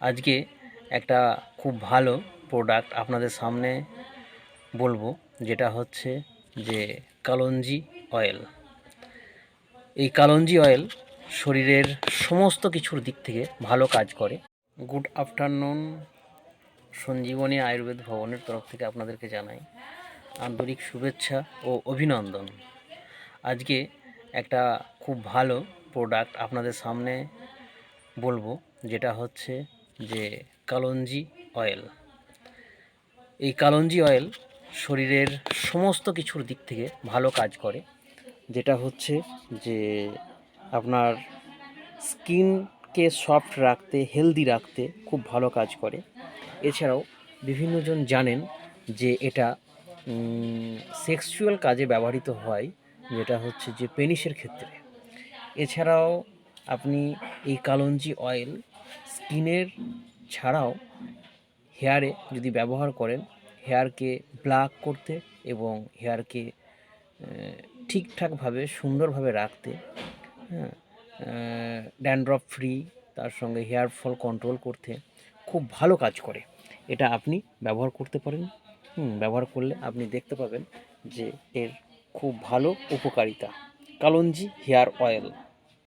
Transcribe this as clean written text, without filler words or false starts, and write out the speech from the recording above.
আজকে একটা খুব ভালো প্রোডাক্ট আপনাদের সামনে বলবো, যেটা হচ্ছে যে কালঞ্জি অয়েল। এই কালঞ্জি অয়েল শরীরের সমস্ত কিছুর দিক থেকে ভালো কাজ করে। গুড আফটারনুন, সঞ্জীবনী আয়ুর্বেদ ভবনের তরফ থেকে আপনাদেরকে জানাই আন্তরিক শুভেচ্ছা ও অভিনন্দন। আজকে একটা খুব ভালো প্রোডাক্ট আপনাদের সামনে বলবো, যেটা হচ্ছে যে কালঞ্জি অয়েল। এই কালঞ্জি অয়েল শরীরের সমস্ত কিছুর দিক থেকে ভালো কাজ করে, যেটা হচ্ছে যে আপনার স্কিনকে সফট রাখতে, হেলদি রাখতে খুব ভালো কাজ করে। এছাড়াও বিভিন্নজন জানেন যে এটা সেক্সুয়াল কাজে ব্যবহৃত হয়, যেটা হচ্ছে যে পেনিসের ক্ষেত্রে। এছাড়াও আপনি এই কালঞ্জি অয়েল স্কিনের ছাড়াও হেয়ারে যদি ব্যবহার করেন, হেয়ারকে ব্ল্যাক করতে এবং হেয়ারকে ঠিকঠাকভাবে সুন্দরভাবে রাখতে, হ্যাঁ, ড্যান্ড্রফ ফ্রি, তার সঙ্গে হেয়ার ফল কন্ট্রোল করতে খুব ভালো কাজ করে। এটা আপনি ব্যবহার করতে পারেন। ব্যবহার করলে আপনি দেখতে পাবেন যে এর খুব ভালো উপকারিতা। Kalonji hair oil.